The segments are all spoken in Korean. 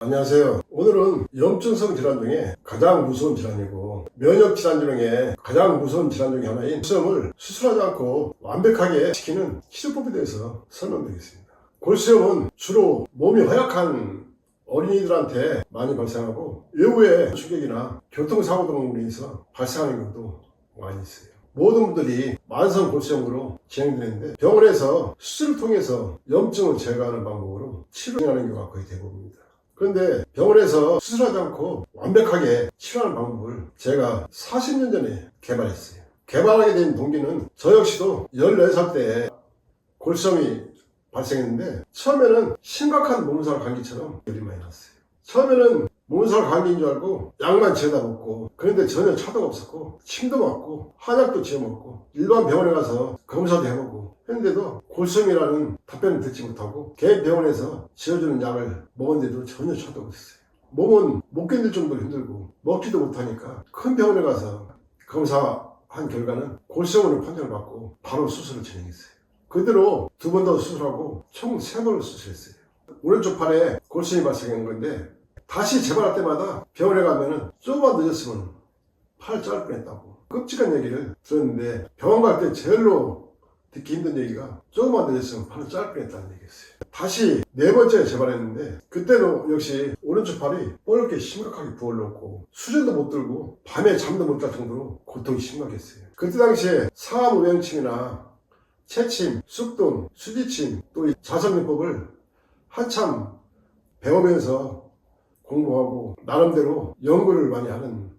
안녕하세요. 오늘은 염증성 질환 중에 가장 무서운 질환이고 면역 질환 중에 가장 무서운 질환 중에 하나인 골수염을 수술하지 않고 완벽하게 지키는 치료법에 대해서 설명드리겠습니다. 골수염은 주로 몸이 허약한 어린이들한테 많이 발생하고 외부의 충격이나 교통사고 등으로 인해서 발생하는 경우도 많이 있어요. 모든 분들이 만성 골수염으로 진행되는데 병원에서 수술을 통해서 염증을 제거하는 방법으로 치료하는 경우가 거의 대부분입니다. 그런데 병원에서 수술하지 않고 완벽하게 치료하는 방법을 제가 40년 전에 개발했어요. 개발하게 된 동기는 저 역시도 14살 때 골수염이 발생했는데 처음에는 심각한 몸살 감기처럼 열이 많이 났어요. 처음에는 몸살 감기인 줄 알고 약만 지어다 먹고, 그런데 전혀 차도가 없었고 침도 맞고 한약도 지어 먹고 일반 병원에 가서 검사도 해보고 했는데도 골수염이라는 답변을 듣지 못하고 개인 병원에서 지어주는 약을 먹었는데도 전혀 차도가 없었어요. 몸은 못 견딜 정도로 힘들고 먹지도 못하니까 큰 병원에 가서 검사한 결과는 골수염으로 판정을 받고 바로 수술을 진행했어요. 그대로 2번 더 수술하고 총 3번을 수술했어요. 오른쪽 팔에 골수염이 발생한 건데 다시 재발할 때마다 병원에 가면은 조금만 늦었으면 팔 자를 뻔했다고 끔찍한 얘기를 들었는데, 병원 갈 때 제일로 듣기 힘든 얘기가 조금만 늦었으면 팔을 자를 뻔했다는 얘기였어요. 다시 4번째 재발했는데 그때도 역시 오른쪽 팔이 뻘겋게 심각하게 부어올랐고 수전도 못 들고 밤에 잠도 못 잘 정도로 고통이 심각했어요. 그때 당시에 상하무명침이나 체침, 쑥동, 수지침, 또 이 자선요법을 한참 배우면서 공부하고 나름대로 연구를 많이 하는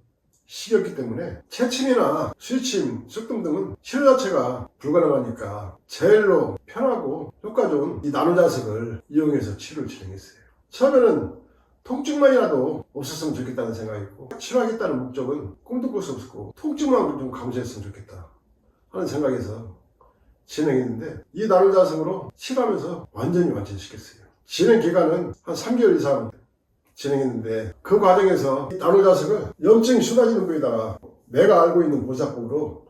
시기였기 때문에 체침이나 수지침, 쑥동 등은 치료 자체가 불가능하니까 제일로 편하고 효과 좋은 이 나노자석을 이용해서 치료를 진행했어요. 처음에는 통증만이라도 없었으면 좋겠다는 생각이었고, 치료하겠다는 목적은 꿈도 꿀 수 없었고 통증만 좀 감소했으면 좋겠다 하는 생각에서 진행했는데, 이 나노자석으로 치료하면서 완전히 완치시켰어요. 진행 기간은 한 3개월 이상 진행했는데 그 과정에서 이 나노자석을 염증이 쏟아지는 부위에다가 내가 알고 있는 보살법으로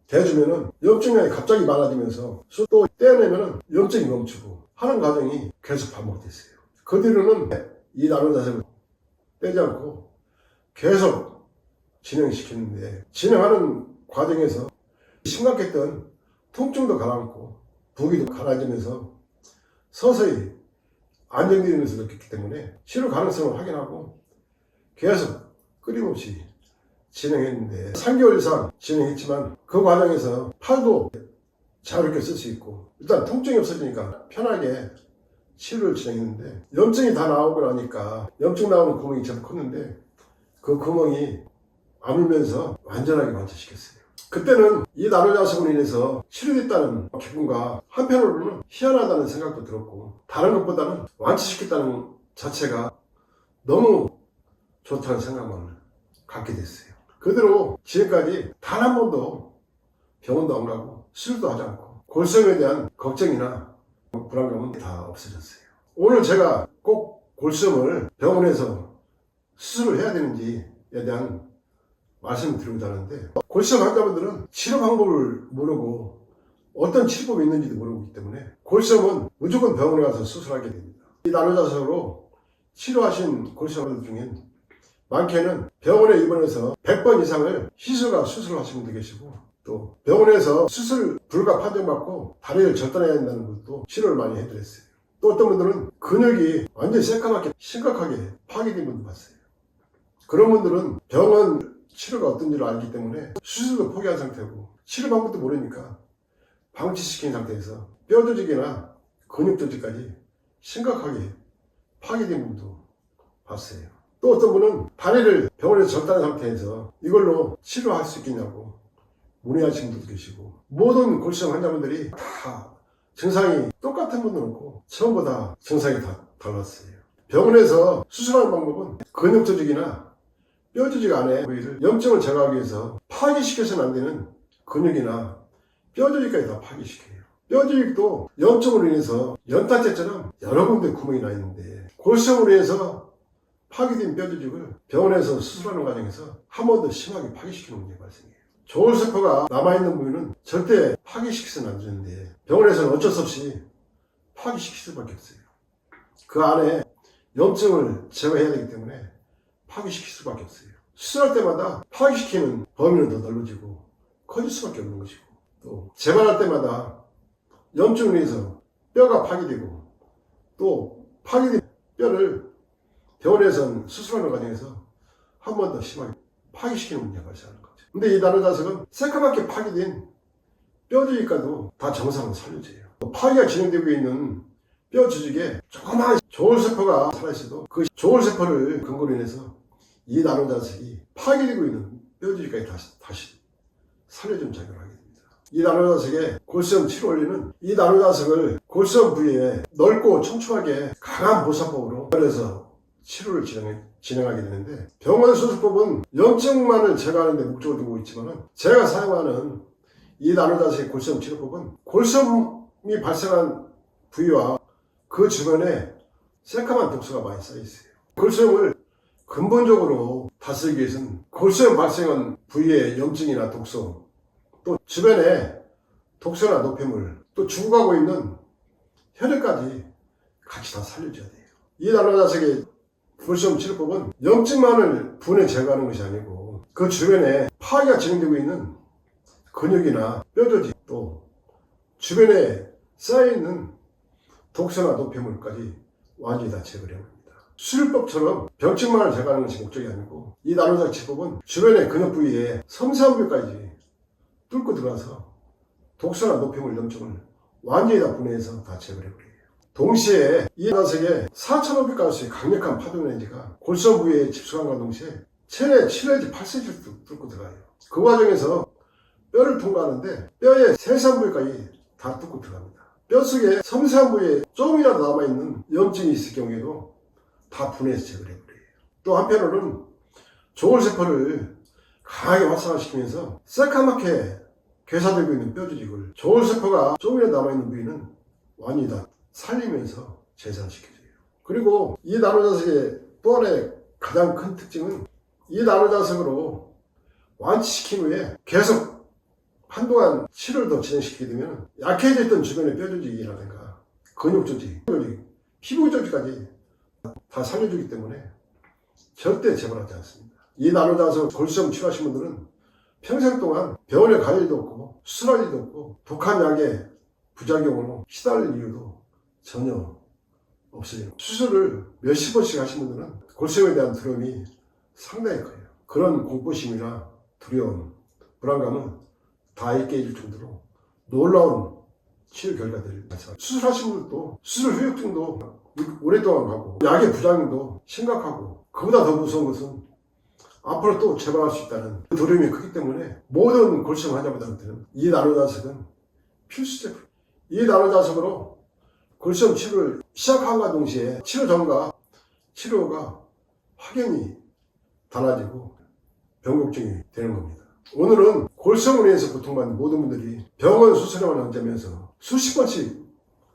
대주면은 염증량이 갑자기 많아지면서 또 떼어내면은 염증이 멈추고 하는 과정이 계속 반복됐어요. 그 뒤로는 이 나노자석을 떼지 않고 계속 진행시켰는데, 진행하는 과정에서 심각했던 통증도 가라앉고 부기도 가라앉으면서 서서히 안정되면서 느꼈기 때문에 치료 가능성을 확인하고 계속 끊임없이 진행했는데 3개월 이상 진행했지만 그 과정에서 팔도 자유롭게 쓸 수 있고 일단 통증이 없어지니까 편하게 치료를 진행했는데, 염증이 다 나오고 나니까 염증 나오는 구멍이 제법 컸는데 그 구멍이 아물면서 완전하게 완치시켰어요. 그때는 이 나노자석으로 인해서 치료됐다는 기쁨과 한편으로는 희한하다는 생각도 들었고, 다른 것보다는 완치시켰다는 자체가 너무 좋다는 생각만 갖게 됐어요. 그대로 지금까지 단 한 번도 병원도 안 가고 수술도 하지 않고 골수염에 대한 걱정이나 불안감은 다 없어졌어요. 오늘 제가 꼭 골수염을 병원에서 수술을 해야 되는지에 대한 말씀을 드리고자 하는데, 골수염 환자분들은 치료 방법을 모르고 어떤 치료법이 있는지도 모르고 있기 때문에 골수염은 무조건 병원에 가서 수술하게 됩니다. 이 나노자석으로 치료하신 골수염 환자들 중엔 많게는 병원에 입원해서 100번 이상을 시술과 수술을 하신 분도 계시고, 또 병원에서 수술 불가 판정받고 다리를 절단해야 한다는 분도 치료를 많이 해드렸어요. 또 어떤 분들은 근육이 완전히 새까맣게 심각하게 파괴된 분도 봤어요. 그런 분들은 병원 치료가 어떤지를 알기 때문에 수술도 포기한 상태고 치료 방법도 모르니까 방치시킨 상태에서 뼈 조직이나 근육 조직까지 심각하게 파괴된 분도 봤어요. 또 어떤 분은 다리를 병원에서 절단한 상태에서 이걸로 치료할 수 있겠냐고 문의하시는 분도 계시고, 모든 골수염 환자분들이 다 증상이 똑같은 분도 없고 전부 다 증상이 다 달랐어요. 병원에서 수술하는 방법은 근육 조직이나 뼈 조직 안에 부위를 염증을 제거하기 위해서 파괴시켜서는 안 되는 근육이나 뼈 조직까지 다 파괴시켜요. 뼈 조직도 염증으로 인해서 연탄재처럼 여러 군데 구멍이 나 있는데, 골수염으로 인해서 파괴된 뼈 조직을 병원에서 수술하는 과정에서 한 번 더 심하게 파괴시키는 문제가 발생해요. 조울세포가 남아있는 부위는 절대 파괴시켜서는 안 되는데 병원에서는 어쩔 수 없이 파괴시킬 수밖에 없어요. 그 안에 염증을 제거해야 되기 때문에 파괴시킬 수밖에 없어요. 수술할 때마다 파괴시키는 범위는 더 넓어지고 커질 수밖에 없는 것이고, 또 재발할 때마다 염증으로 인해서 뼈가 파괴되고, 또 파괴된 뼈를 병원에서는 수술하는 과정에서 한 번 더 심하게 파괴시키는 문제가 발생하는 거죠. 근데 이 나노자석은 새까맣게 파괴된 뼈 조직과도 다 정상으로 살려져요. 파괴가 진행되고 있는 뼈 조직에 조그마한 조울세포가 살아있어도 그 조울세포를 근거로 인해서 이 나노자석이 파괴되고 있는 뼈 조직까지 다시 살려주는 작용을 하게 됩니다. 이 나노자석의 골수염 치료 원리는 이 나노자석을 골수염 부위에 넓고 촘촘하게 강한 보사법으로 그래서 치료를 진행하게 되는데, 병원 수술법은 염증만을 제거하는 데 목적을 두고 있지만 제가 사용하는 이 나노자석의 골수염 치료법은 골수염이 발생한 부위와 그 주변에 새까만 독소가 많이 쌓여 있어요. 골수염을 근본적으로 다스리기 위해서는 골수염 발생한 부위의 염증이나 독소, 또 주변에 독소나 노폐물, 또 죽어가고 있는 혈액까지 같이 다 살려줘야 돼요. 이 나노자석의 골수염 치료법은 염증만을 분해 제거하는 것이 아니고 그 주변에 파괴가 진행되고 있는 근육이나 뼈조직, 또 주변에 쌓여있는 독소나 노폐물까지 완전히 다 제거를 합니다. 수술법처럼 병증만을 제거하는 것이 목적이 아니고 이 나노자석 치료법은 주변의 근육 부위에 섬세한 부위까지 뚫고 들어가서 독소나 노폐물, 염증을 완전히 다 분해해서 다 제거해버려요. 동시에 이 나노자석에 4,500가스의 강력한 파동 에너지가 골수염 부위에 집중함과 동시에 체내 7내지 8cm를 뚫고 들어가요. 그 과정에서 뼈를 통과하는데 뼈의 세세한 부위까지 다 뚫고 들어갑니다. 뼈 속에 섬세한 부위에 조금이라도 남아있는 염증이 있을 경우에도 다 분해해서 제거해버려요. 또 한편으로는 조울세포를 강하게 활성화시키면서 새까맣게 괴사되고 있는 뼈 조직을 조울세포가 조금이라도 남아있는 부위는 완전히 다 살리면서 재산시켜줘요. 그리고 이 나노자석의 또 하나의 가장 큰 특징은 이 나노자석으로 완치시킨 후에 계속 한동안 치료를 더 진행시키게 되면 약해져 있던 주변의 뼈 조직이라든가 근육 조직, 피부 조직까지 다 살려주기 때문에 절대 재발하지 않습니다. 이 나노자석 골수염 치료하신 분들은 평생 동안 병원에 갈 일도 없고 수술할 일도 없고 독한 약의 부작용으로 시달릴 이유도 전혀 없어요. 수술을 몇십 번씩 하신 분들은 골수염에 대한 두려움이 상당히 커요. 그런 공포심이나 두려움, 불안감은 다 잊게 해줄 정도로 놀라운 치료 결과들을 발생합니다. 수술하신 분들도 수술 후유증도 오랫동안 가고 약의 부작용도 심각하고, 그보다 더 무서운 것은 앞으로 또 재발할 수 있다는 그 두려움이 크기 때문에 모든 골수염 환자분들한테는 이 나노자석은 필수 제품. 이 나노자석으로 골수염 치료를 시작함과 동시에 치료 전과 치료가 확연히 달라지고 변곡증이 되는 겁니다. 오늘은 골수염으로 인해서 고통받는 모든 분들이 병원 수술에만 앉으면서 수십 번씩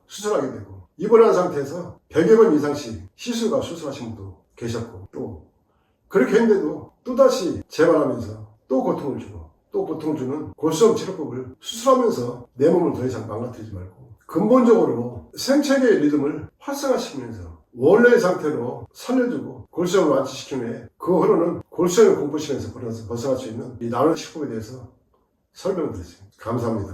수술하게 되고 입원한 상태에서 100여 번 이상씩 시술과 수술하신 분도 계셨고, 또 그렇게 했는데도 또다시 재발하면서 또 고통을 주고 또 고통을 주는 골수염 치료법을 수술하면서 내 몸을 더 이상 망가뜨리지 말고 근본적으로 생체계의 리듬을 활성화시키면서 원래의 상태로 살려주고 골수염을 완치시킨 후에 그 후로는 골수염을 공부시면서 벗어날 수 있는 이 나노 치료법에 대해서 설명을 드렸습니다. 감사합니다.